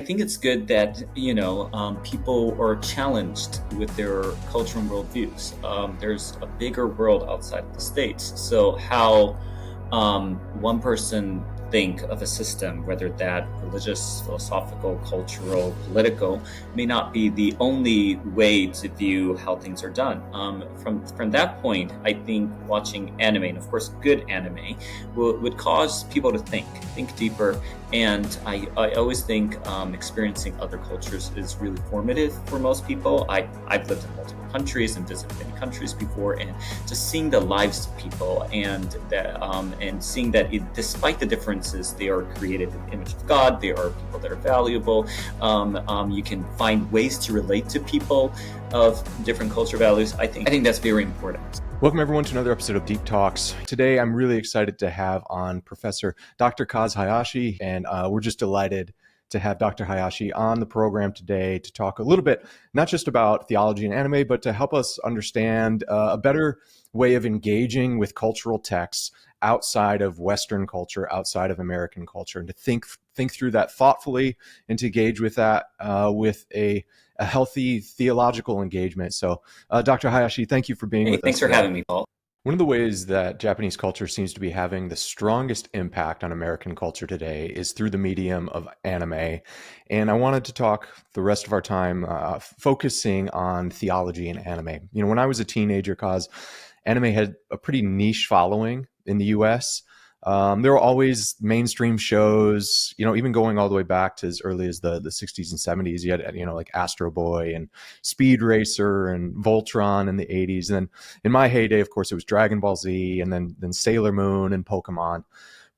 think it's good that people are challenged with their cultural and worldviews. There's a bigger world outside of the states, so how one person think of a system, whether that religious, philosophical, cultural, political, may not be the only way to view how things are done. From that point, I think watching anime, and of course good anime, would cause people to think deeper. And I always think experiencing other cultures is really formative for most people. I've lived in multiple countries and visited many countries before, and just seeing the lives of people and seeing that despite the differences, they are created in the image of God. They are people that are valuable. You can find ways to relate to people of different culture values. I think that's very important. Welcome everyone to another episode of Deep Talks. Today I'm really excited to have on Professor Dr. Kaz Hayashi, and we're just delighted to have Dr. Hayashi on the program today to talk a little bit, not just about theology and anime, but to help us understand a better way of engaging with cultural texts outside of Western culture, outside of American culture, and to think through that thoughtfully and to engage with that with a healthy theological engagement. So, Dr. Hayashi, thank you for being with us. Thanks for having me, Paul. One of the ways that Japanese culture seems to be having the strongest impact on American culture today is through the medium of anime. And I wanted to talk the rest of our time focusing on theology and anime. You know, when I was a teenager, Kaz, anime had a pretty niche following in the US. There were always mainstream shows, even going all the way back to as early as the 60s and 70s. You had, like Astro Boy and Speed Racer and Voltron in the 80s. And then in my heyday, of course, it was Dragon Ball Z and then Sailor Moon and Pokemon.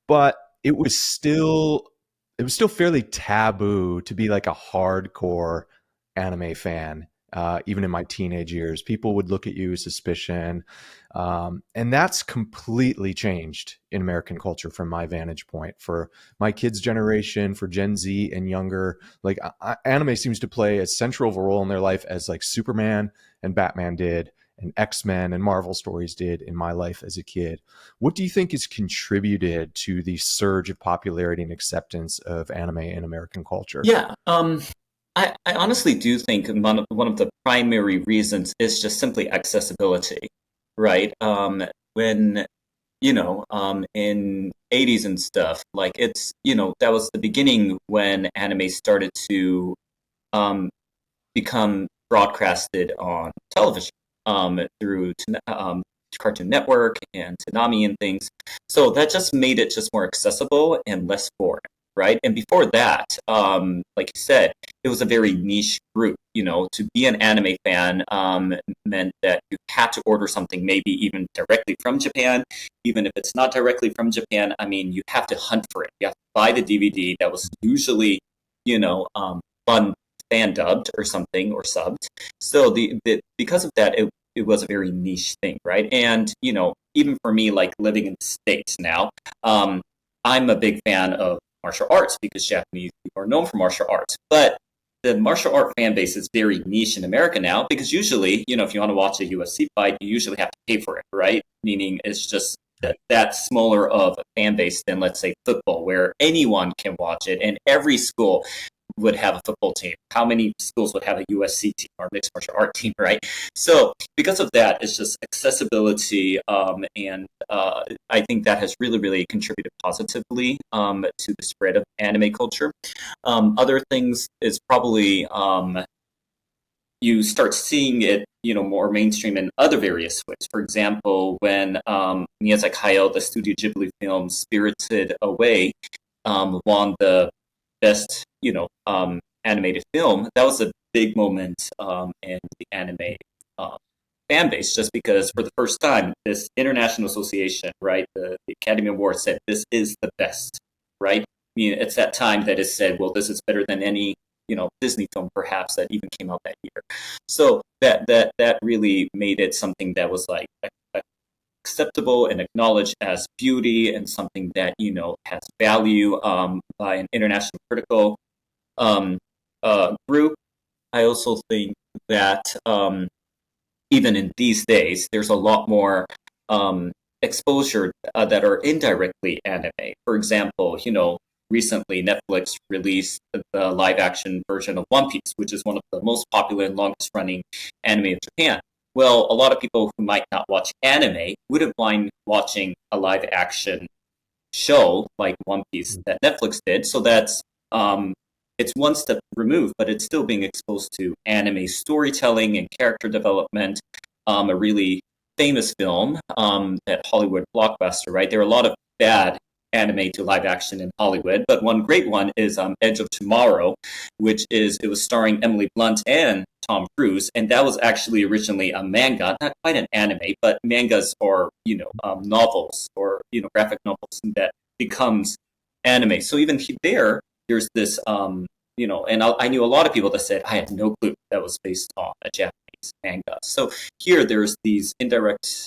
But it was still fairly taboo to be like a hardcore anime fan. Even in my teenage years, people would look at you with suspicion. And that's completely changed in American culture from my vantage point. For my kids' generation, for Gen Z and younger, like anime seems to play as central of a role in their life as like Superman and Batman did, and X-Men and Marvel stories did in my life as a kid. What do you think has contributed to the surge of popularity and acceptance of anime in American culture? Yeah. I honestly do think one of the primary reasons is just simply accessibility, right? When in 80s and stuff, like that was the beginning when anime started to become broadcasted on television through Cartoon Network and Toonami and things. So that just made it just more accessible and less foreign. Right. And before that, like you said, it was a very niche group. To be an anime fan meant that you had to order something maybe even directly from Japan. Even if it's not directly from Japan, I mean, you have to hunt for it. You have to buy the DVD that was usually, fan dubbed or something or subbed. So because of that, it was a very niche thing. Right. And, even for me, like living in the States now, I'm a big fan of martial arts because Japanese people are known for martial arts. But the martial art fan base is very niche in America now because usually, if you want to watch a UFC fight, you usually have to pay for it, right? Meaning it's just that smaller of a fan base than, let's say, football, where anyone can watch it and every school would have a football team. How many schools would have a USC team or mixed martial art team, right? So because of that, it's just accessibility, and I think that has really, really contributed positively to the spread of anime culture. Other things is probably you start seeing it, more mainstream in other various ways. For example, when Miyazaki Hayao, the Studio Ghibli film Spirited Away, won the best, animated film, that was a big moment in the anime fan base, just because for the first time, this international association, right, the Academy Awards said this is the best, right? I mean, it's that time that it said, well, this is better than any, Disney film perhaps that even came out that year. So that really made it something that was like acceptable and acknowledged as beauty and something that has value by an international critical group. I also think that even in these days, there's a lot more exposure that are indirectly anime. For example, recently Netflix released the live action version of One Piece, which is one of the most popular and longest running anime in Japan. Well, a lot of people who might not watch anime wouldn't mind watching a live action show like One Piece that Netflix did. So that's it's one step removed, but it's still being exposed to anime storytelling and character development. A really famous film, that Hollywood blockbuster, right? There are a lot of bad anime to live action in Hollywood, but one great one is Edge of Tomorrow, which it was starring Emily Blunt and Tom Cruise, and that was actually originally a manga, not quite an anime, but mangas are novels or graphic novels that becomes anime. So even there's this and I knew a lot of people that said I had no clue that was based on a Japanese manga. So here there's these indirect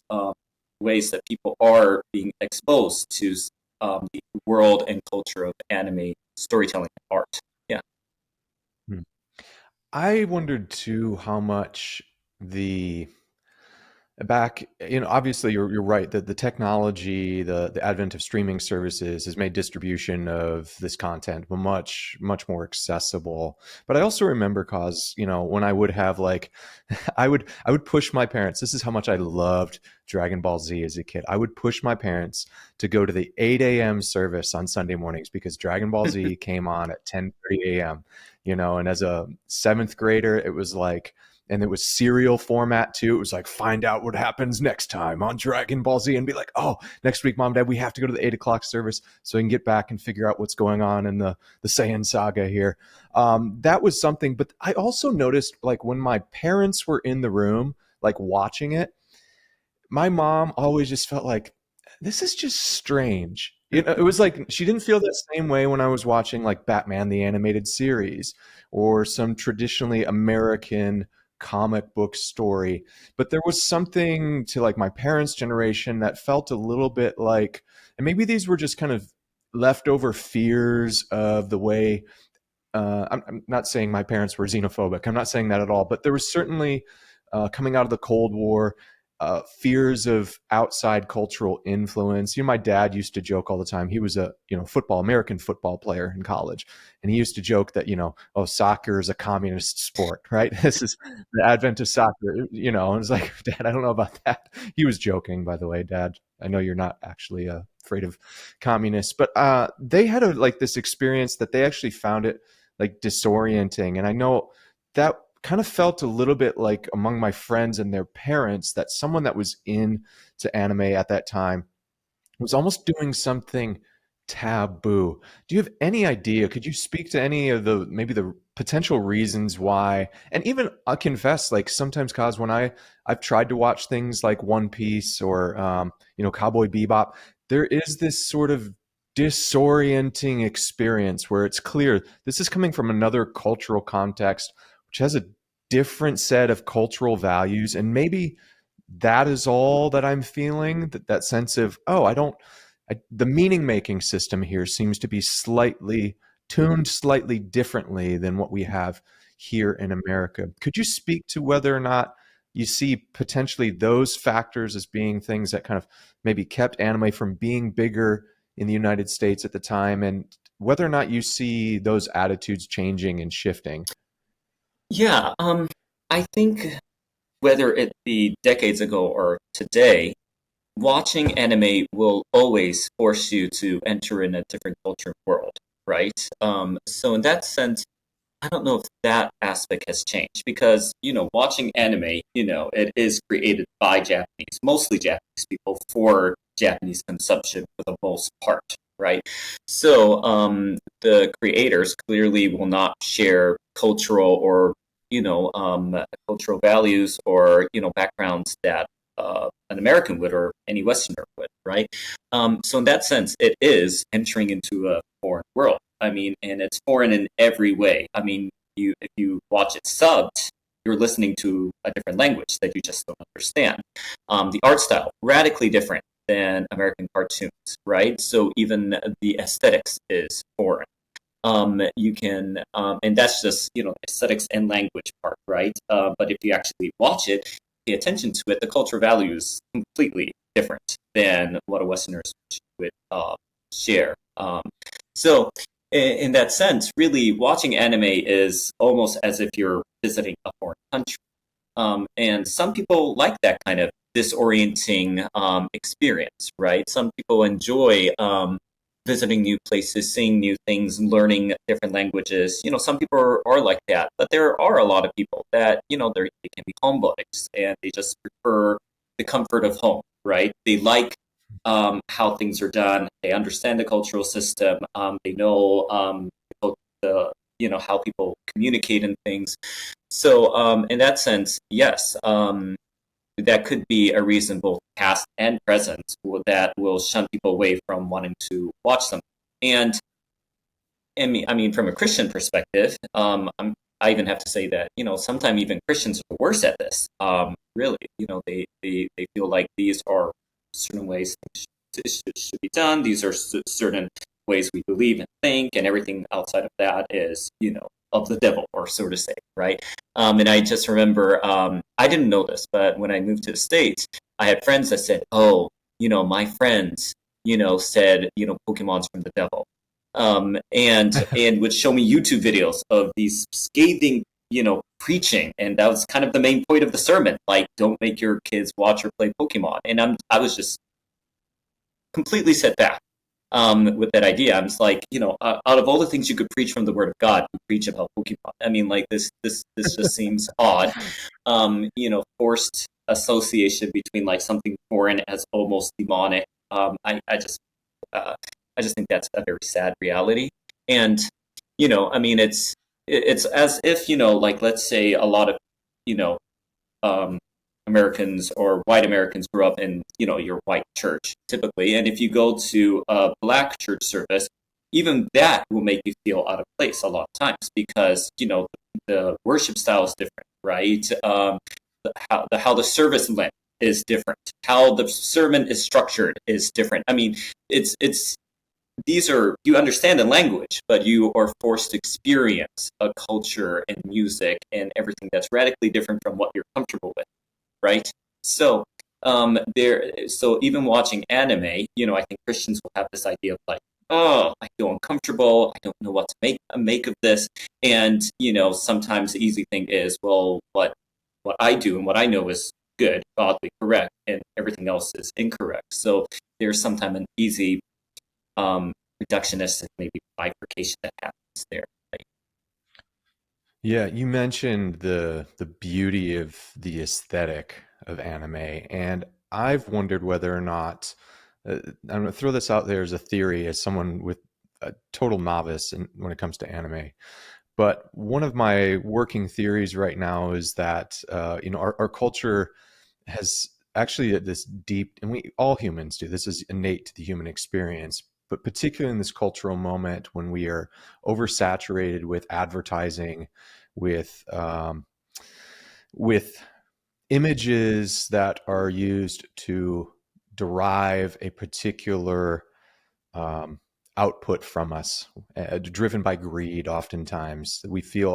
ways that people are being exposed to the world and culture of anime storytelling and art. Yeah. Hmm. I wondered too how much the back, obviously you're right that the technology, the advent of streaming services has made distribution of this content much more accessible. But I also remember, cause when I would have like I would push my parents. This is how much I loved Dragon Ball Z as a kid. I would push my parents to go to the 8 a.m. service on Sunday mornings because Dragon Ball Z came on at 10:30 a.m. And as a seventh grader, it was like, and it was serial format too. It was like, find out what happens next time on Dragon Ball Z and be like, oh, next week, Mom, Dad, we have to go to the 8 o'clock service so I can get back and figure out what's going on in the Saiyan saga here. That was something. But I also noticed, like, when my parents were in the room, like watching it, my mom always just felt like, this is just strange. It was like she didn't feel that same way when I was watching like Batman the animated series or some traditionally American comic book story. But there was something to like my parents' generation that felt a little bit like, and maybe these were just kind of leftover fears of the way. I'm not saying my parents were xenophobic. I'm not saying that at all. But there was certainly coming out of the Cold War, fears of outside cultural influence. My dad used to joke all the time. He was a American football player in college, and he used to joke that oh, soccer is a communist sport, right? This is the advent of soccer. And it's like, Dad, I don't know about that. He was joking, by the way, Dad. I know you're not actually afraid of communists, but they had like this experience that they actually found it like disorienting, and I know that kind of felt a little bit like among my friends and their parents that someone that was into anime at that time was almost doing something taboo. Do you have any idea? Could you speak to any of maybe the potential reasons why? And even I'll confess, like sometimes, Kaz, when I've tried to watch things like One Piece or Cowboy Bebop, there is this sort of disorienting experience where it's clear this is coming from another cultural context which has a different set of cultural values, and maybe that is all that I'm feeling, that sense of, oh, the meaning making system here seems to be tuned slightly differently than what we have here in America. Could you speak to whether or not you see potentially those factors as being things that kind of maybe kept anime from being bigger in the United States at the time, and whether or not you see those attitudes changing and shifting? Yeah, I think whether it be decades ago or today, watching anime will always force you to enter in a different culture world, right? So in that sense, I don't know if that aspect has changed because, watching anime, it is created by Japanese, mostly Japanese people for Japanese consumption for the most part, right? So the creators clearly will not share cultural or, cultural values or, backgrounds that an American would or any Westerner would, right? So in that sense, it is entering into a foreign world. I mean, and it's foreign in every way. I mean, if you watch it subbed, you're listening to a different language that you just don't understand. The art style radically different than American cartoons, right? So even the aesthetics is foreign. You can, and that's just aesthetics and language part, right? But if you actually watch it, pay attention to it, the cultural value is completely different than what a Westerners would share. So in that sense, really watching anime is almost as if you're visiting a foreign country. And some people like that kind of disorienting experience, right? Some people enjoy visiting new places, seeing new things, learning different languages. Some people are like that, but there are a lot of people that they can be homebodies and they just prefer the comfort of home, right? They like how things are done. They understand the cultural system. They know the how people communicate and things. So, in that sense, yes, that could be a reason, both past and present, that will shun people away from wanting to watch them. And I mean, from a Christian perspective, I even have to say that sometimes even Christians are worse at this. Really, they feel like these are certain ways things should be done. These are certain ways we believe and think, and everything outside of that is of the devil, or so to say, right? And I just remember, I didn't know this, but when I moved to the States, I had friends that said, "Oh, my friends, said, Pokemon's from the devil." And would show me YouTube videos of these scathing, preaching, and that was kind of the main point of the sermon, like, don't make your kids watch or play Pokemon. And I was just completely set back with that idea. I'm just like, out of all the things you could preach from the Word of God, you preach about Pokemon. I mean, like this just seems odd. Forced association between like something foreign as almost demonic. I just think that's a very sad reality. And I mean, it's as if like, let's say a lot of you know um, Americans or white Americans grew up in your white church typically, and if you go to a black church service, even that will make you feel out of place a lot of times, because the worship style is different, right? How the service length is different, how the sermon is structured is different. I mean, it's these are, you understand the language, but you are forced to experience a culture and music and everything that's radically different from what you're comfortable with, right? So so even watching anime, I think Christians will have this idea of like, oh, I feel uncomfortable. I don't know what to make of this. And sometimes the easy thing is, well, what I do and what I know is good, godly, correct, and everything else is incorrect. So there's sometimes an easy reductionist, maybe bifurcation that happens there. Like, Yeah, you mentioned the beauty of the aesthetic of anime, and I've wondered whether or not I'm going to throw this out there as a theory, as someone with a total novice when it comes to anime. But one of my working theories right now is that our culture has actually this deep, and we all humans do. This is innate to the human experience, but particularly in this cultural moment when we are oversaturated with advertising, with images that are used to derive a particular output from us, driven by greed. Oftentimes, we feel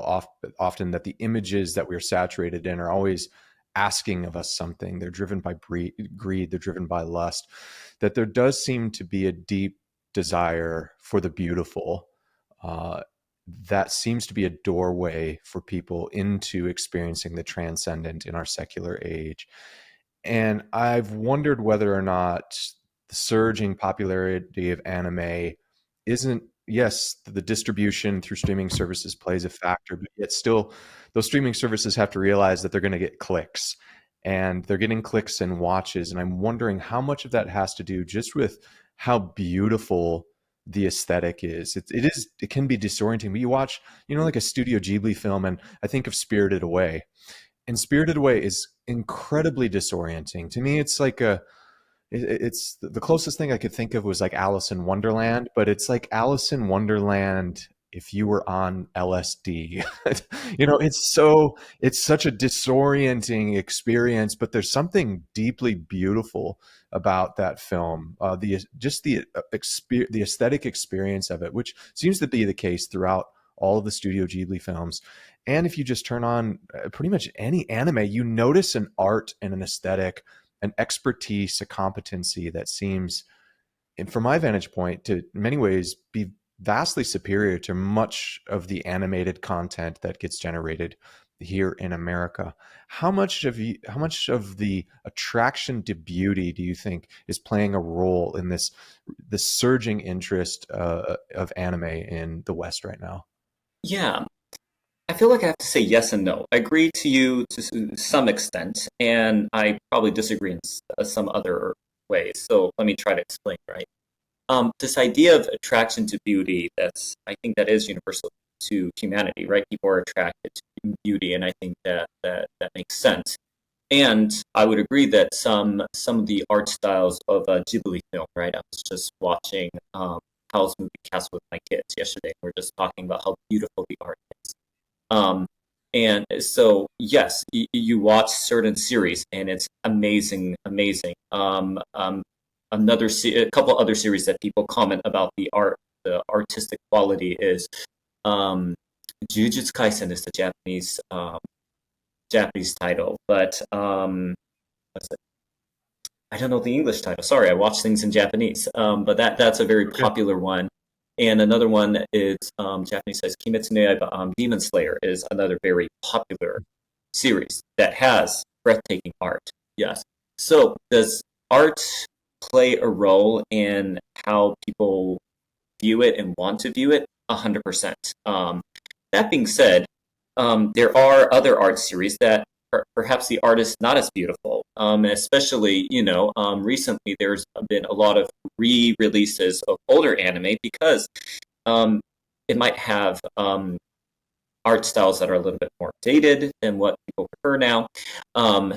often that the images that we're saturated in are always asking of us something. They're driven by greed. They're driven by lust. That there does seem to be a deep desire for the beautiful. That seems to be a doorway for people into experiencing the transcendent in our secular age. And I've wondered whether or not the surging popularity of anime isn't, yes, the distribution through streaming services plays a factor, but yet still those streaming services have to realize that they're going to get clicks, and they're getting clicks and watches. And I'm wondering how much of that has to do just with how beautiful the aesthetic is. It can be disorienting, but you watch, like a Studio Ghibli film, and I think of Spirited Away. And Spirited Away is incredibly disorienting. To me, it's like it's the closest thing I could think of was like Alice in Wonderland, but it's like Alice in Wonderland if you were on LSD. It's such a disorienting experience, but there's something deeply beautiful about that film. The aesthetic experience of it, which seems to be the case throughout all of the Studio Ghibli films. And if you just turn on pretty much any anime, you notice an art and an aesthetic, an expertise, a competency that seems, and from my vantage point, to in many ways be vastly superior to much of the animated content that gets generated here in America. How much of the attraction to beauty do you think is playing a role in this surging interest of anime in the West right now? Yeah, I feel like I have to say yes and no. I agree to you to some extent, and I probably disagree in some other ways. So let me try to explain, right? This idea of attraction to beauty, I think that is universal to humanity, right? People are attracted to beauty, and I think that makes sense. And I would agree that some of the art styles of Ghibli film, right? I was just watching Howl's Moving Castle with my kids yesterday. We're just talking about how beautiful the art is. Um, and so, yes, you watch certain series, and it's amazing, amazing. A couple other series that people comment about the artistic quality is um, Jujutsu Kaisen is the Japanese title, but what's it? I don't know the English title. Sorry, I watch things in Japanese. But that's a very Okay. popular one. And another one is Japanese says Kimetsu no Yaiba, Demon Slayer is another very popular series that has breathtaking art. Yes. So does art play a role in how people view it and want to view it? 100%. That being said, there are other art series that perhaps the art is not as beautiful. Especially, recently there's been a lot of re-releases of older anime because um, it might have art styles that are a little bit more dated than what people prefer now. Um,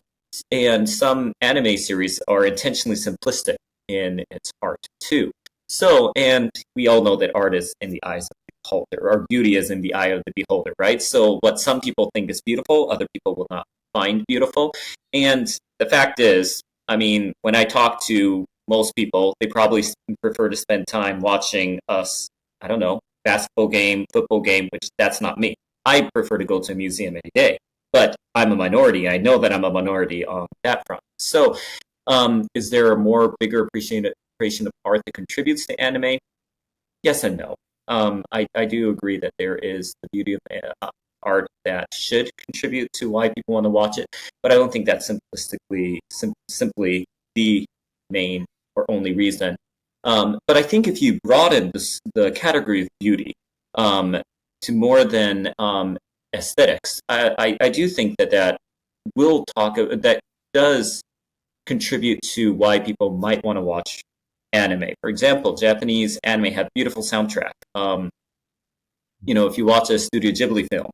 and some anime series are intentionally simplistic in its art too. So, and we all know that art is in the eyes of the beholder, or beauty is in the eye of the beholder, right? So, what some people think is beautiful, other people will not find beautiful. And the fact is, I mean, when I talk to most people, they probably prefer to spend time watching us, I don't know, basketball game, football game, which that's not me. I prefer to go to a museum any day, but I'm a minority. I know that I'm a minority on that front. So, is there a more bigger appreciation of art that contributes to anime? Yes and no. I do agree that there is the beauty of art that should contribute to why people want to watch it, but I don't think that's simply the main or only reason. But I think if you broaden the category of beauty um, to more than aesthetics, I do think that does contribute to why people might want to watch anime. For example, Japanese anime have beautiful soundtrack. If you watch a Studio Ghibli film,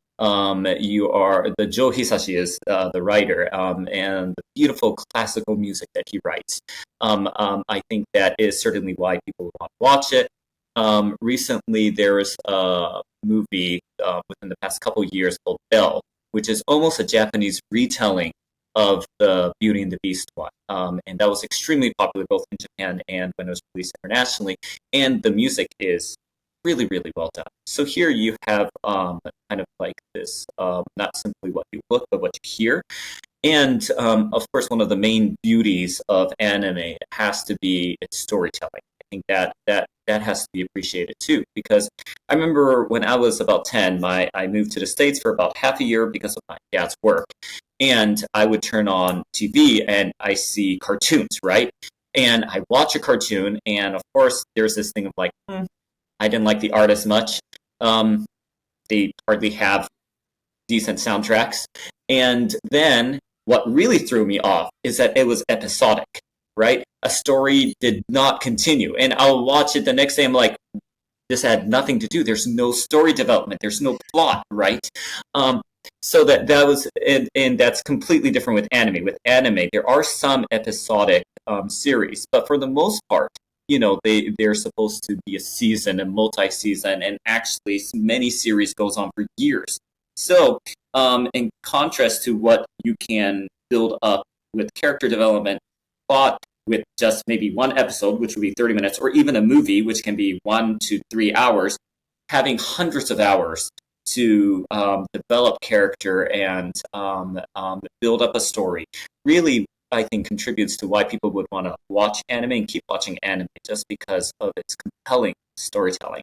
you are the Joe Hisashi is the writer, and the beautiful classical music that he writes. I think that is certainly why people want to watch it. Recently, there was a movie within the past couple of years called Belle, which is almost a Japanese retelling of the Beauty and the Beast one. And that was extremely popular both in Japan and when it was released internationally. And the music is really, really well done. So here you have kind of like this, not simply what you look, but what you hear. And of course, one of the main beauties of anime has to be its storytelling. I think that has to be appreciated too, because I remember when I was about 10, I moved to the States for about half a year because of my dad's work, and I would turn on TV and I see cartoons, right? And I watch a cartoon, and of course, there's this thing of like, I didn't like the art as much. Um, they hardly have decent soundtracks. And then what really threw me off is that it was episodic, right? A story did not continue. And I'll watch it the next day. I'm like, this had nothing to do. There's no story development. There's no plot, right? Um, so that was, and that's completely different with anime. With anime, there are some episodic series, but for the most part, they're supposed to be a season, a multi-season, and actually many series goes on for years. So, in contrast to what you can build up with character development, plot with just maybe one episode, which would be 30 minutes, or even a movie, which can be 1 to 3 hours, having hundreds of hours to develop character and build up a story really, I think, contributes to why people would want to watch anime and keep watching anime just because of its compelling storytelling.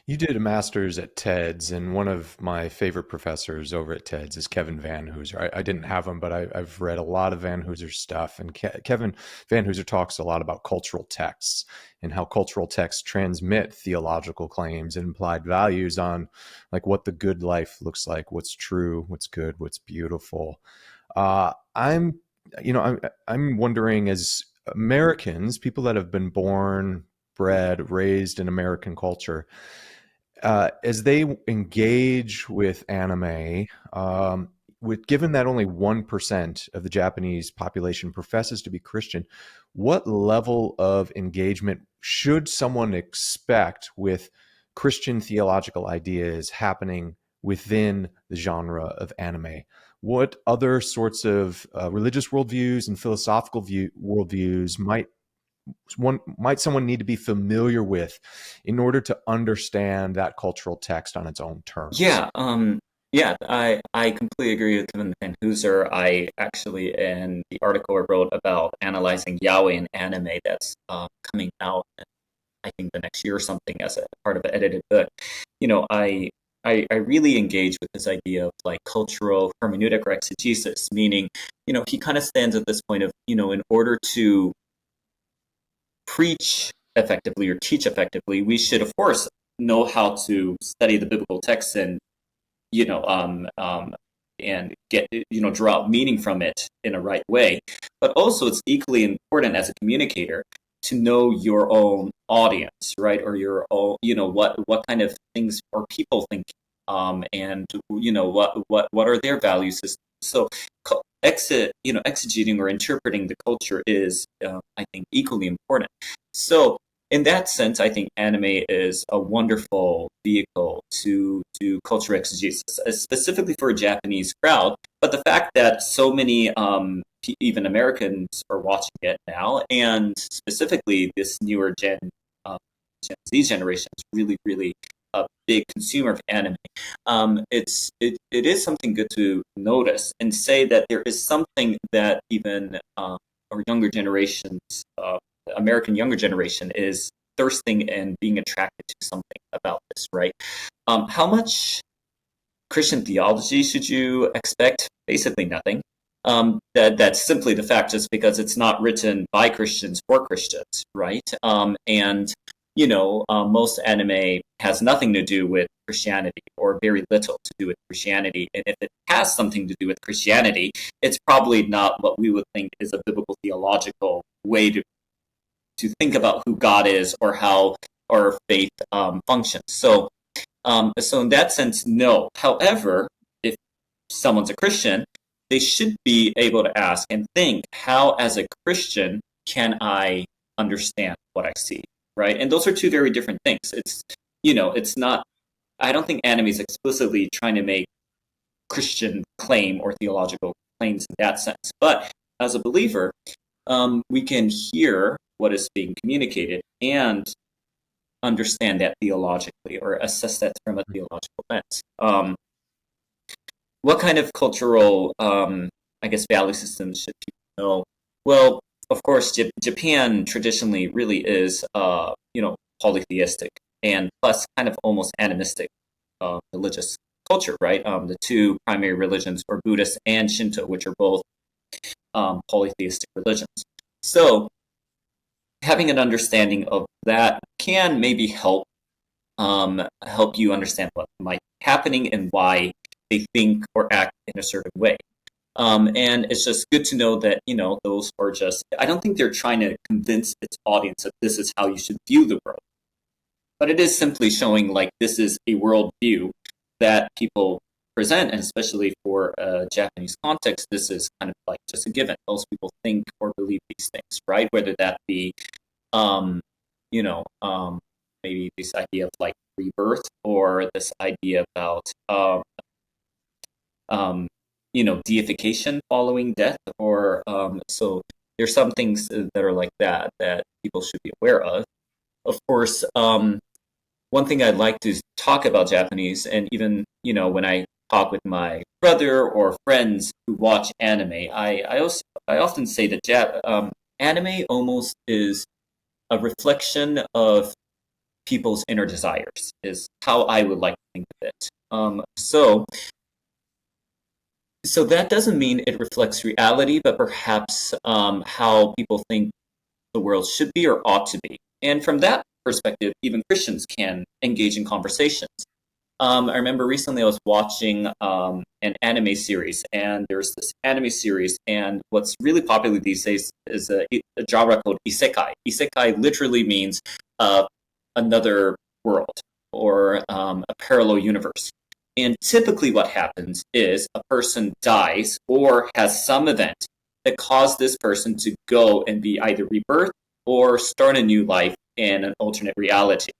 You did a master's at TEDS, and one of my favorite professors over at TEDS is Kevin Van Hooser. I didn't have him, but I've read a lot of Van Hooser's stuff. And Kevin Van Hooser talks a lot about cultural texts and how cultural texts transmit theological claims and implied values on like what the good life looks like, what's true, what's good, what's beautiful. I'm, I'm wondering, as Americans, people that have been born, bred, raised in American culture, as they engage with anime, with given that only 1% of the Japanese population professes to be Christian, what level of engagement should someone expect with Christian theological ideas happening within the genre of anime? What other sorts of religious worldviews and philosophical worldviews might someone need to be familiar with in order to understand that cultural text on its own terms? I completely agree with Kevin Van Hooser. I actually, in the article I wrote about analyzing Yahweh in anime that's coming out, I think the next year or something, as a part of an edited book, I really engage with this idea of like cultural hermeneutic or exegesis, meaning, he kind of stands at this point of, in order to preach effectively or teach effectively, we should, of course, know how to study the biblical texts and you know and get draw out meaning from it in a right way. But also, it's equally important as a communicator to know your own audience, right? Or your own, what kind of things or people think, and what are their value systems. So exegeting or interpreting the culture is, I think, equally important. So in that sense, I think anime is a wonderful vehicle to do culture exegesis, specifically for a Japanese crowd. But the fact that so many, even Americans, are watching it now, and specifically this newer Gen Z generation is really, really a big consumer of anime. It is something good to notice and say that there is something that even our younger generations, American younger generation, is thirsting and being attracted to something about this, right? How much Christian theology should you expect? Basically nothing. That's simply the fact, just because it's not written by Christians for Christians, right? And most anime has nothing to do with Christianity, or very little to do with Christianity. And if it has something to do with Christianity, it's probably not what we would think is a biblical theological way to think about who God is or how our faith functions. So in that sense, no. However, if someone's a Christian, they should be able to ask and think, how, as a Christian, can I understand what I see, right? And those are two very different things. It's not. I don't think anime is explicitly trying to make Christian claim or theological claims in that sense. But as a believer, we can hear what is being communicated and understand that theologically, or assess that from a theological lens. What kind of cultural, value systems should people know? Well, of course, Japan traditionally really is, polytheistic, and plus kind of almost animistic religious culture, right? The two primary religions are Buddhist and Shinto, which are both polytheistic religions. So having an understanding of that can maybe help you understand what might be happening and why they think or act in a certain way. And it's just good to know that, those are just, I don't think they're trying to convince its audience that this is how you should view the world. But it is simply showing, like, this is a worldview that people present, and especially for a Japanese context, this is kind of like just a given. Most people think or believe these things, right? Whether that be, maybe this idea of like rebirth, or this idea about, deification following death, or so there's some things that are like that people should be aware of. Of course, one thing I'd like to talk about Japanese, and even when I talk with my brother or friends who watch anime, I often say that anime almost is a reflection of people's inner desires, is how I would like to think of it. So that doesn't mean it reflects reality, but perhaps how people think the world should be or ought to be. And from that perspective, even Christians can engage in conversations. I remember recently I was watching an anime series, and there's this anime series, and what's really popular these days is a genre called isekai. Isekai literally means uh, another world or a parallel universe. And typically, what happens is a person dies or has some event that caused this person to go and be either rebirthed or start a new life in an alternate reality.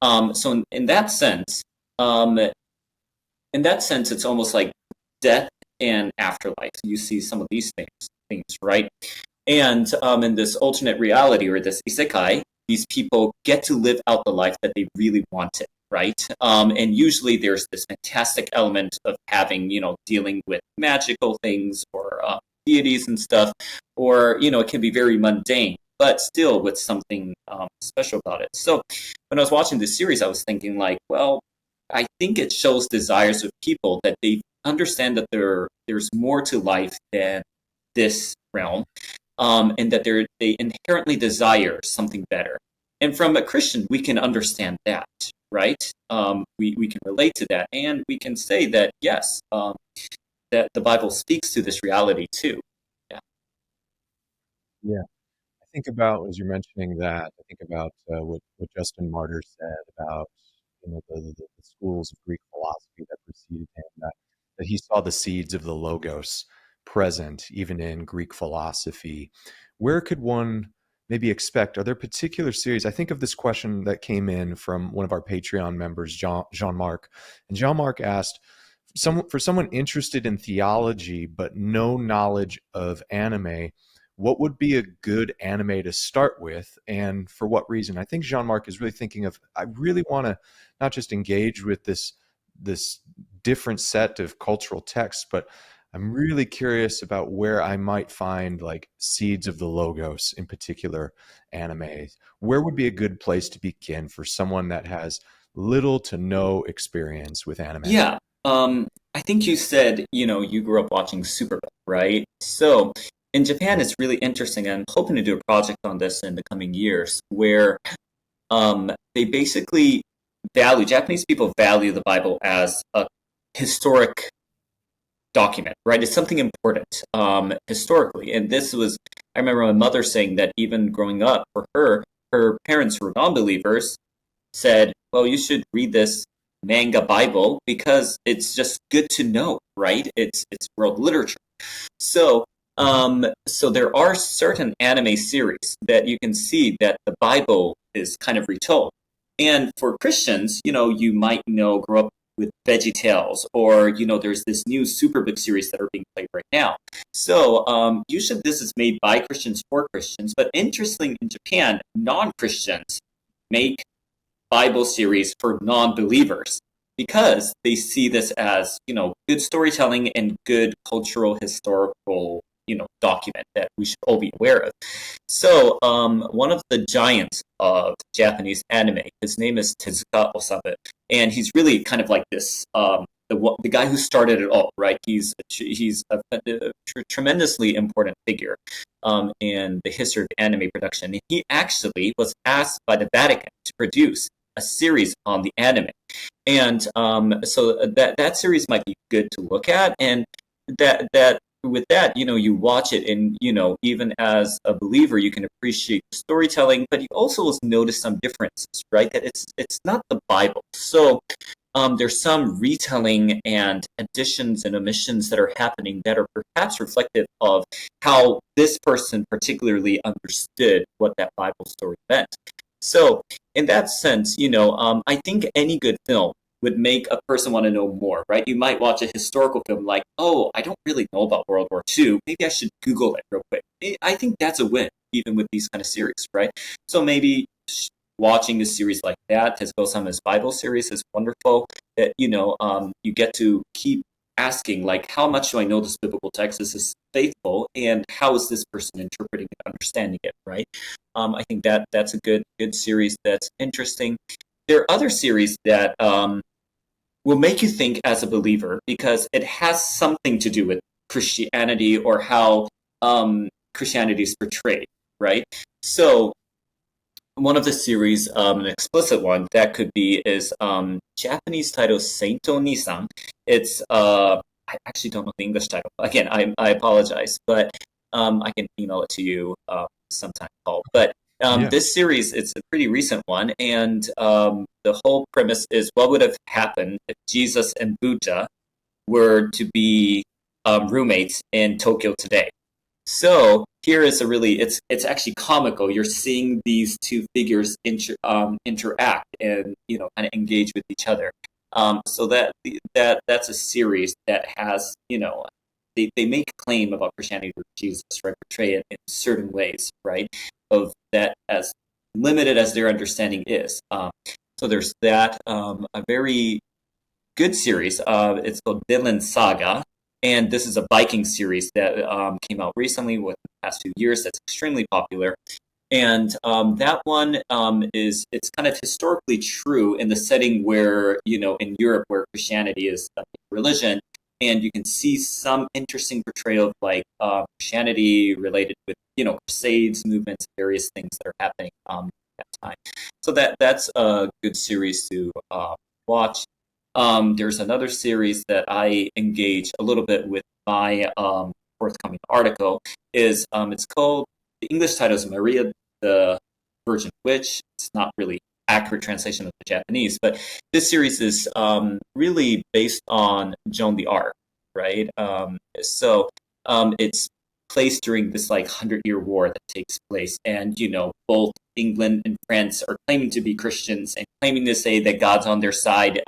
So um, in that sense, it's almost like death and afterlife. You see some of these things, right? And in this alternate reality or this isekai, these people get to live out the life that they really wanted, right? And usually there's this fantastic element of having, dealing with magical things or deities and stuff, or, it can be very mundane, but still with something special about it. So when I was watching this series, I was thinking like, well, I think it shows desires of people that they understand that there's more to life than this realm, and that they inherently desire something better. And from a Christian, we can understand that, right? We can relate to that, and we can say that yes, that the Bible speaks to this reality too. Yeah. Yeah. I think about, as you're mentioning that, I think about what Justin Martyr said about the schools of Greek philosophy that preceded him, that he saw the seeds of the logos present even in Greek philosophy. Where could one maybe expect? Are there particular series? I think of this question that came in from one of our Patreon members, Jean-Marc, and Jean-Marc asked, for someone interested in theology but no knowledge of anime, what would be a good anime to start with and for what reason? I think Jean-Marc is really thinking of, I really want to not just engage with this different set of cultural texts, but I'm really curious about where I might find like seeds of the logos, in particular anime. Where would be a good place to begin for someone that has little to no experience with anime? Yeah. I think you said, you grew up watching Superman, right? So in Japan, it's really interesting. I'm hoping to do a project on this in the coming years where they basically Japanese people value the Bible as a historic document, right? It's something important historically. And I remember my mother saying that even growing up, for her parents who were non-believers said, well, you should read this manga Bible because it's just good to know, right? It's world literature. So so there are certain anime series that you can see that the Bible is kind of retold. And for Christians, you might grow up with Veggie Tales, or there's this new Superbook series that are being played right now. So usually this is made by Christians for Christians, but interesting in Japan, non-Christians make Bible series for non-believers because they see this as good storytelling and good cultural historical document that we should all be aware of. So one of the giants of Japanese anime, his name is Tezuka Osamu, and he's really kind of like this. The guy who started it all, right? He's a tremendously important figure in the history of anime production. And he actually was asked by the Vatican to produce a series on the anime, and so that series might be good to look at, and that with that, you watch it, and even as a believer, you can appreciate the storytelling, but you also will notice some differences, right? That it's not the Bible, so there's some retelling and additions and omissions that are happening that are perhaps reflective of how this person particularly understood what that Bible story meant. So, in that sense, I think any good film would make a person want to know more, right? You might watch a historical film like, oh, I don't really know about World War II. Maybe I should Google it real quick. I think that's a win, even with these kind of series, right? So maybe watching a series like that, Tezuko Sama's Bible series, is wonderful. That you get to keep asking, like, how much do I know this biblical text? Is this faithful? And how is this person interpreting it, understanding it, right? I think that's a good series that's interesting. There are other series that will make you think as a believer because it has something to do with Christianity or how Christianity is portrayed, right? So one of the series, an explicit one that could be is Japanese title Sainto Nisan. It's I actually don't know the English title. Again, I apologize, but I can email it to you sometime, Paul. But Yeah. this series, it's a pretty recent one, and the whole premise is what would have happened if Jesus and Buddha were to be roommates in Tokyo today. So here is a really it's actually comical. You're seeing these two figures interact and kind of engage with each other. So that's a series that has they make a claim about Christianity or Jesus, right? Portray it in certain ways, right? Of that as limited as their understanding is. So there's that a very good series. It's called Vinland Saga, and this is a Viking series that came out recently within the past few years. That's extremely popular, and that one is it's kind of historically true in the setting where in Europe where Christianity is a religion, and you can see some interesting portrayal of like Christianity related with crusades, movements, various things that are happening at that time. So that's a good series to watch. There's another series that I engage a little bit with my forthcoming article. Is It's called the English title is Maria the Virgin Witch. It's not really accurate translation of the Japanese, but this series is really based on Joan the Arc, right? It's placed during this like 100-year war that takes place, and both England and France are claiming to be Christians and claiming to say that God's on their side.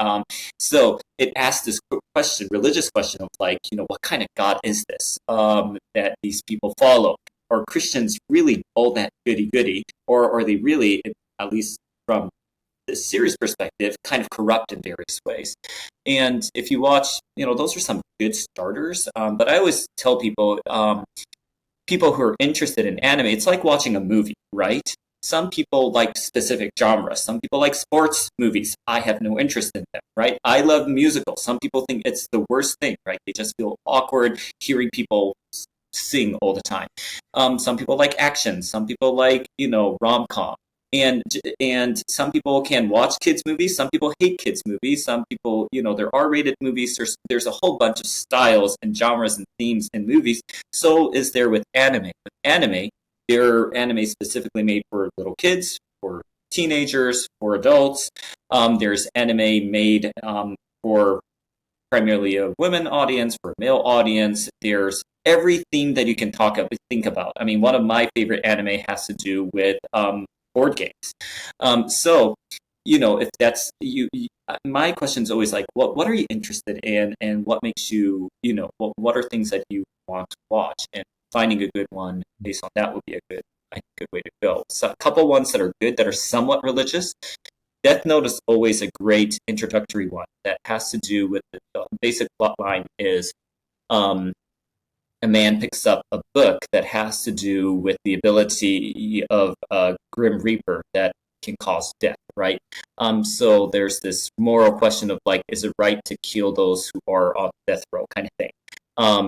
So it asks this question, religious question of like, what kind of God is this that these people follow? Are Christians really all that goody-goody, or are they really, at least from the series perspective, kind of corrupt in various ways? And if you watch, those are some good starters. But I always tell people who are interested in anime, it's like watching a movie, right? Some people like specific genres. Some people like sports movies. I have no interest in them, right? I love musicals. Some people think it's the worst thing, right? They just feel awkward hearing people sing all the time. Some people like action. Some people like, rom-com. And some people can watch kids movies. Some people hate kids movies. Some people, there are R-rated movies. There's a whole bunch of styles and genres and themes in movies. So is there with anime. With anime, there are anime specifically made for little kids, for teenagers, for adults. There's anime made for primarily a women audience, for a male audience. There's every theme that you can think about. I mean, one of my favorite anime has to do with board games. So, if that's my question is always like, what are you interested in, and what makes you, what are things that you want to watch, and finding a good one based on that would be a good way to go. So a couple ones that are good that are somewhat religious. Death Note is always a great introductory one that has to do with the basic plot line is a man picks up a book that has to do with the ability of a Grim Reaper that can cause death, right? So there's this moral question of like, is it right to kill those who are on death row, kind of thing.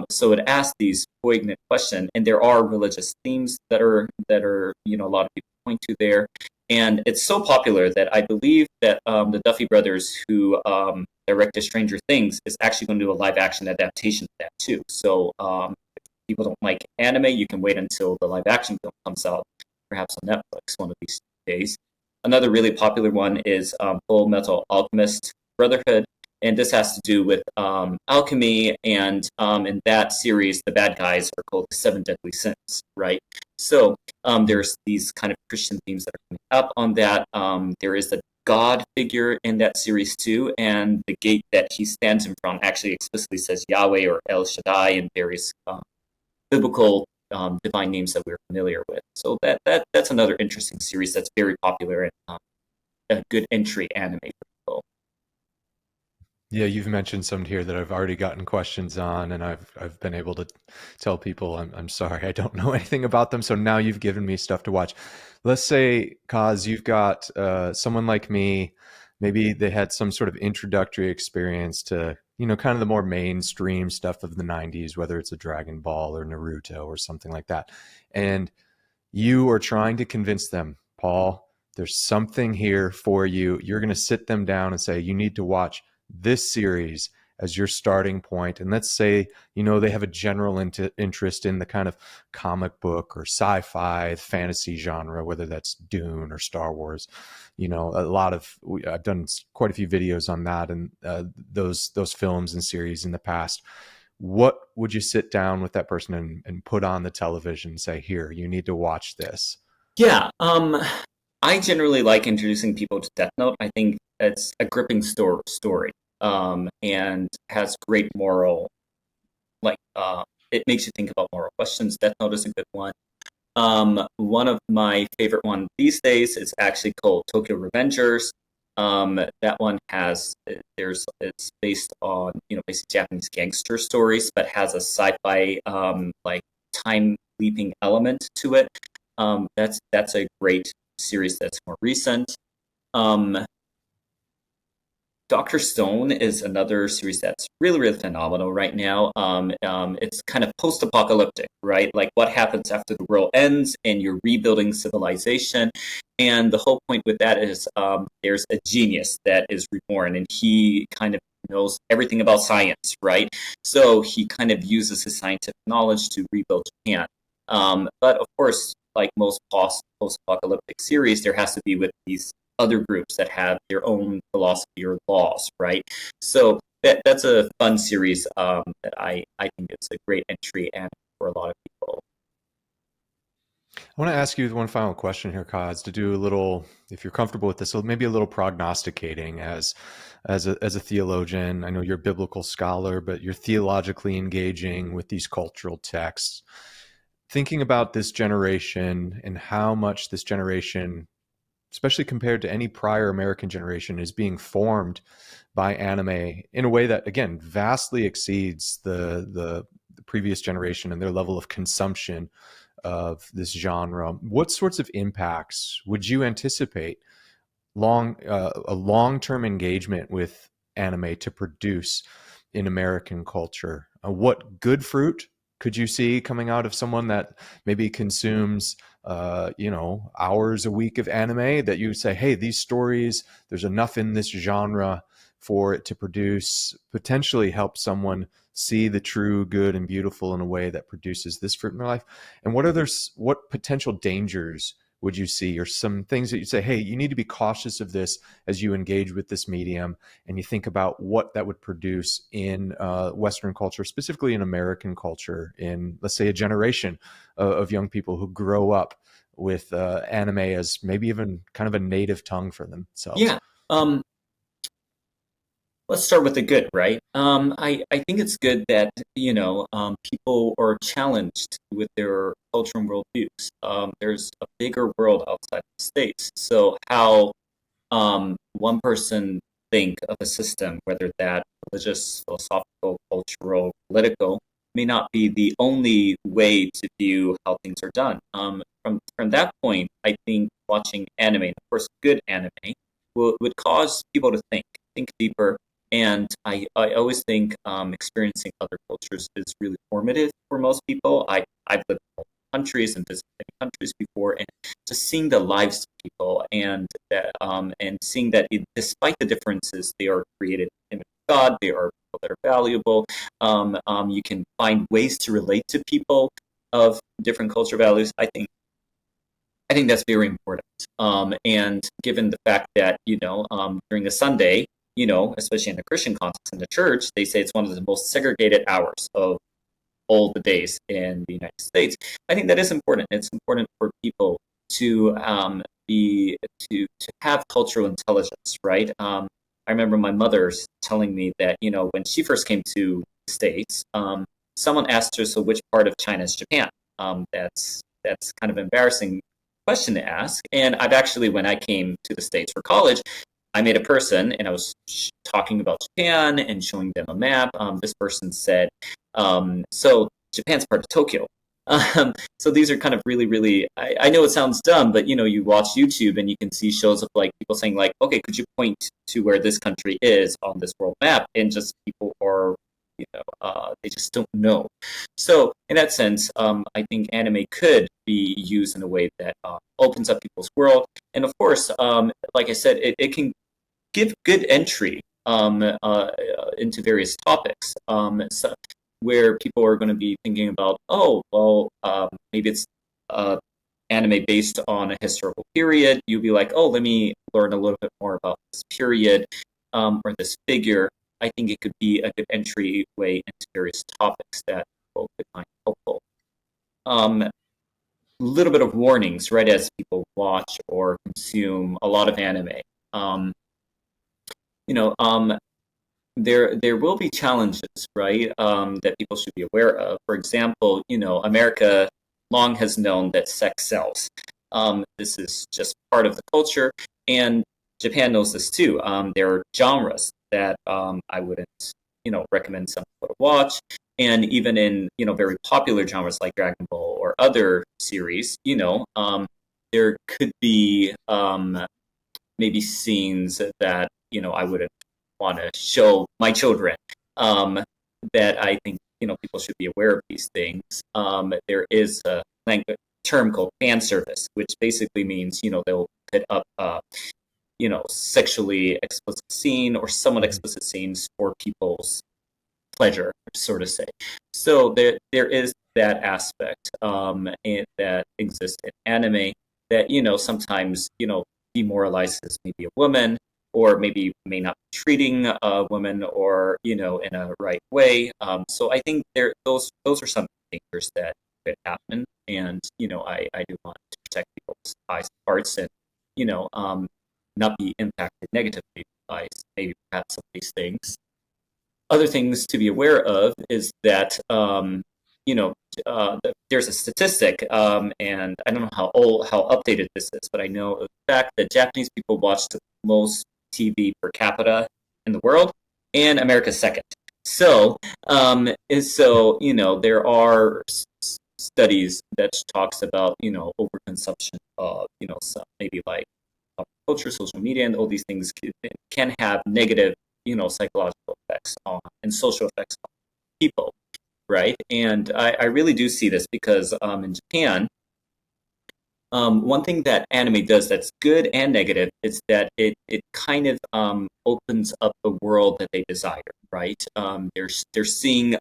So it asks these poignant questions, and there are religious themes that are a lot of people point to there. And it's so popular that I believe that the Duffy brothers, who directed Stranger Things, is actually going to do a live action adaptation of that too. So if people don't like anime, you can wait until the live action film comes out, perhaps on Netflix one of these days. Another really popular one is Full Metal Alchemist Brotherhood, and this has to do with alchemy. And in that series, the bad guys are called the Seven Deadly Sins, right? So there's these kind of Christian themes that are coming up on that. There is a God figure in that series too, and the gate that he stands in front actually explicitly says Yahweh or El Shaddai and various biblical divine names that we're familiar with. So that's another interesting series that's very popular and a good entry anime for people. Yeah, you've mentioned some here that I've already gotten questions on, and I've been able to tell people I'm sorry I don't know anything about them. So now you've given me stuff to watch. Let's say, Kaz, you've got someone like me. Maybe they had some sort of introductory experience to, kind of the more mainstream stuff of the '90s, whether it's a Dragon Ball or Naruto or something like that. And you are trying to convince them, Paul, there's something here for you. You're going to sit them down and say, you need to watch this series as your starting point. And let's say, they have a general interest in the kind of comic book or sci-fi fantasy genre, whether that's Dune or Star Wars. I've done quite a few videos on that and those films and series in the past. What would you sit down with that person and put on the television and say, here, you need to watch this? Yeah, I generally like introducing people to Death Note. I think it's a gripping story, and has great moral, like, it makes you think about moral questions. Death Note is a good one. One of my favorite ones these days is actually called Tokyo Revengers. That one it's based on, basically Japanese gangster stories, but has a sci-fi, like, time leaping element to it. That's a great series that's more recent. Um, Doctor Stone is another series that's really, really phenomenal right now. It's kind of post-apocalyptic, right? Like what happens after the world ends and you're rebuilding civilization. And the whole point with that is there's a genius that is reborn, and he kind of knows everything about science, right? So he kind of uses his scientific knowledge to rebuild Japan. But of course, like most post-apocalyptic series, there has to be with these other groups that have their own philosophy or laws, right? So that's a fun series that I think it's a great entry and for a lot of people. I want to ask you one final question here, Kaz, to do a little, if you're comfortable with this, so maybe a little prognosticating as a theologian. I know you're a biblical scholar, but you're theologically engaging with these cultural texts. Thinking about this generation and how much this generation, especially compared to any prior American generation, is being formed by anime in a way that, again, vastly exceeds the previous generation and their level of consumption of this genre. What sorts of impacts would you anticipate a long-term engagement with anime to produce in American culture? What good fruit could you see coming out of someone that maybe consumes, hours a week of anime, that you say, hey, these stories, there's enough in this genre for it to produce, potentially help someone see the true good and beautiful in a way that produces this fruit in their life? And what potential dangers would you see, or some things that you say, hey, you need to be cautious of this as you engage with this medium and you think about what that would produce in Western culture, specifically in American culture, in, let's say, a generation of young people who grow up with anime as maybe even kind of a native tongue for themselves? Yeah. Um, let's start with the good, right? I think it's good that, people are challenged with their culture and worldviews. There's a bigger world outside the States. So how one person think of a system, whether that religious, philosophical, cultural, political, may not be the only way to view how things are done. From that point, I think watching anime, and of course, good anime, would cause people to think deeper. And I always think experiencing other cultures is really formative for most people. I've lived in countries and visited many countries before, and just seeing the lives of people, and seeing that despite the differences, they are created in the image of God. They are people that are valuable. You can find ways to relate to people of different culture values. I think that's very important. And given the fact that during a Sunday, especially in the Christian context in the church, they say it's one of the most segregated hours of all the days in the United States. I think that is important. It's important for people to be to have cultural intelligence, right? I remember my mother telling me that when she first came to the States, someone asked her, "So which part of China is Japan?" That's kind of embarrassing question to ask. And I've actually, when I came to the States for college, I made a person and I was talking about Japan and showing them a map. This person said, so Japan's part of Tokyo. So these are kind of really, really, I know it sounds dumb, but you watch YouTube and you can see shows of like people saying like, okay, could you point to where this country is on this world map? And just people are, they just don't know. So in that sense, I think anime could be used in a way that opens up people's world. And of course, like I said, it can give good entry into various topics. So where people are going to be thinking about, oh, well, maybe it's anime based on a historical period. You'll be like, oh, let me learn a little bit more about this period or this figure. I think it could be a good entry way into various topics that people could find helpful. Little bit of warnings, right, as people watch or consume a lot of anime. Um, you know, um, there will be challenges, right, that people should be aware of. For example, America long has known that sex sells. This is just part of the culture, and Japan knows this too. There are genres that I wouldn't, recommend some people to watch, and even in very popular genres like Dragon Ball or other series, there could be maybe scenes that I wouldn't want to show my children. Um, that I think people should be aware of these things. There is a term called fan service, which basically means they'll put up sexually explicit scene or somewhat explicit scenes for people's pleasure, so to say. So there is that aspect that exists in anime that sometimes demoralizes maybe a woman or maybe may not be treating a woman or in a right way. So I think those are some dangers that could happen, and I do want to protect people's eyes and hearts, and not be impacted negatively by maybe perhaps some of these things. Other things to be aware of is that there's a statistic, and I don't know how updated this is, but I know the fact that Japanese people watch the most TV per capita in the world, and America's second. So, there are studies that talks about overconsumption of some maybe like culture, social media, and all these things can have negative psychological effects on and social effects on people, right? And I really do see this because in Japan, one thing that anime does that's good and negative is that it kind of opens up the world that they desire, right? They're seeing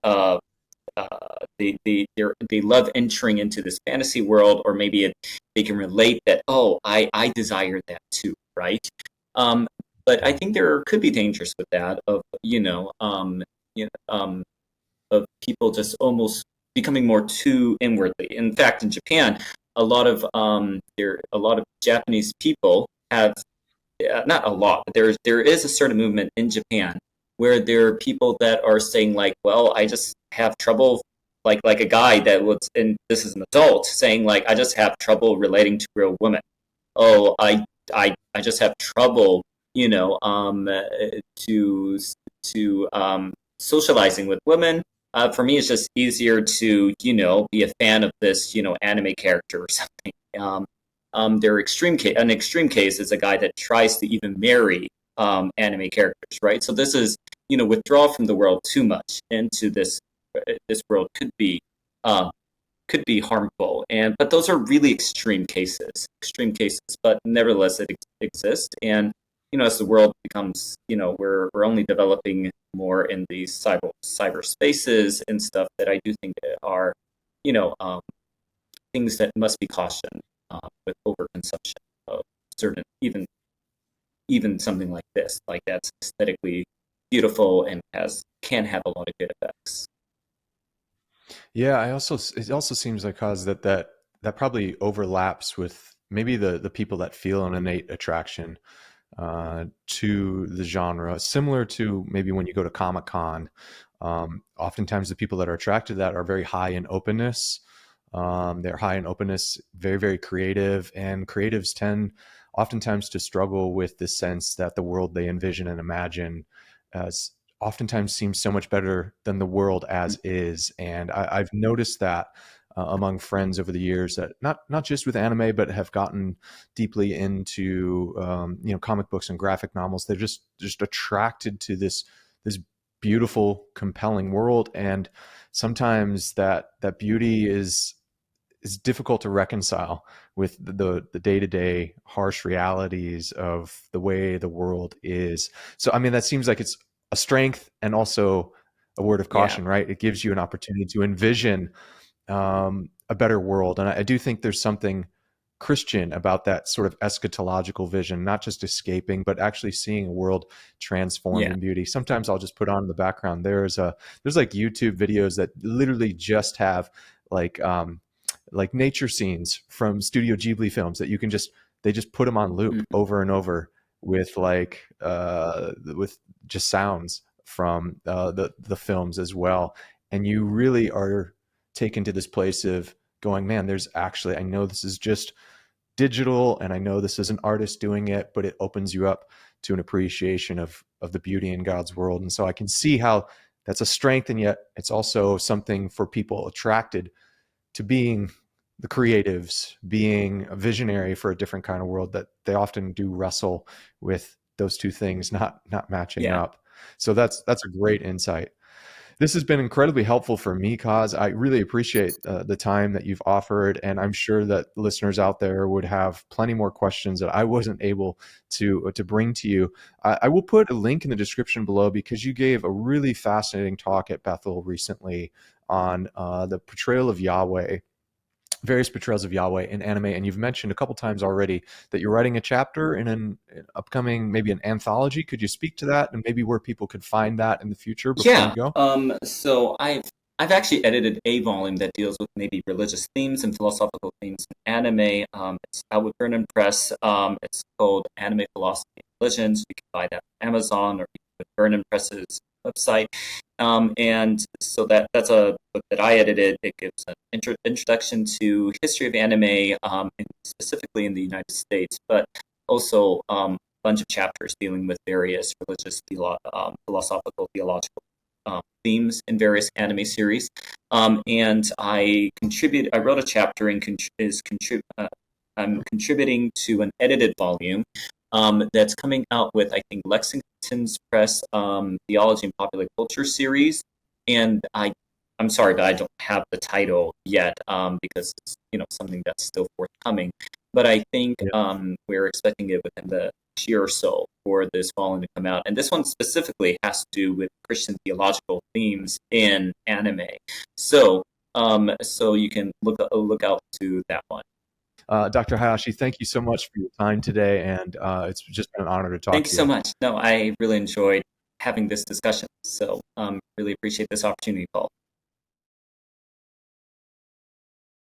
they love entering into this fantasy world, or maybe they can relate that, oh, I desire that too, right? But I think there could be dangers with that of of people just almost becoming more too inwardly. In fact, in Japan, a lot of Japanese people have not a lot, but there is a certain movement in Japan where there are people that are saying like, well, I just have trouble, like a guy that was, and this is an adult saying like, I just have trouble relating to real women. Oh, I just have trouble, to socializing with women. For me, it's just easier to, be a fan of this, anime character or something. Their an extreme case is a guy that tries to even marry anime characters, right? So this is, withdrawal from the world too much into this world could be harmful, but those are really extreme cases, but nevertheless it exists. And as the world becomes, we're only developing more in these cyber spaces and stuff that I do think are you know things that must be cautioned with overconsumption of certain, even something like this, like that's aesthetically beautiful and can have a lot of good effects. Yeah, it also seems like cause that probably overlaps with maybe the people that feel an innate attraction to the genre, similar to maybe when you go to Comic Con. Oftentimes, the people that are attracted to that are very high in openness. They're high in openness, very, very creative, and creatives tend oftentimes to struggle with the sense that the world they envision and imagine oftentimes seems so much better than the world as is. And I've noticed that among friends over the years, that not just with anime, but have gotten deeply into comic books and graphic novels. They're just attracted to this beautiful, compelling world, and sometimes that beauty is difficult to reconcile with the day-to-day harsh realities of the way the world is. So, I mean, that seems like it's a strength and also a word of Yeah. caution, right? It gives you an opportunity to envision a better world. And I do think there's something Christian about that sort of eschatological vision, not just escaping, but actually seeing a world transformed Yeah. in beauty. Sometimes I'll just put on in the background. There's like YouTube videos that literally just have like nature scenes from Studio Ghibli films that you can they just put them on loop Mhm. over and over with with just sounds from the films as well. And you really are taken to this place of going, man, there's actually, I know this is just digital and I know this is an artist doing it, but it opens you up to an appreciation of the beauty in God's world. And so I can see how that's a strength, and yet it's also something for people attracted to being the creatives, being a visionary for a different kind of world, that they often do wrestle with those two things not matching Yeah. up. So that's a great insight. This has been incredibly helpful for me, Kaz. I really appreciate the time that you've offered, and I'm sure that listeners out there would have plenty more questions that I wasn't able to bring to you. I will put a link in the description below, because you gave a really fascinating talk at Bethel recently on the portrayal of Yahweh, various portrayals of Yahweh in anime. And you've mentioned a couple times already that you're writing a chapter in an upcoming, maybe an anthology. Could you speak to that, and maybe where people could find that in the future before you Yeah. go? So I've actually edited a volume that deals with maybe religious themes and philosophical themes in anime. It's out with Vernon Press. It's called Anime Philosophy and Religions. You can buy that on Amazon or with Vernon Press's website. And so that's a book that I edited. It gives an introduction to history of anime, specifically in the United States, but also a bunch of chapters dealing with various religious, philosophical, theological themes in various anime series. And I wrote a chapter and I'm contributing to an edited volume that's coming out with, I think, Lexington's Press Theology and Popular Culture series. And I'm sorry, but I don't have the title yet because it's something that's still forthcoming. But I think Yeah. we're expecting it within the next year or so for this volume to come out. And this one specifically has to do with Christian theological themes in anime. So so you can look out to that one. Dr. Hayashi, thank you so much for your time today, and it's just been an honor to talk Thank you to so you. much. No, I really enjoyed having this discussion. So really appreciate this opportunity, Paul.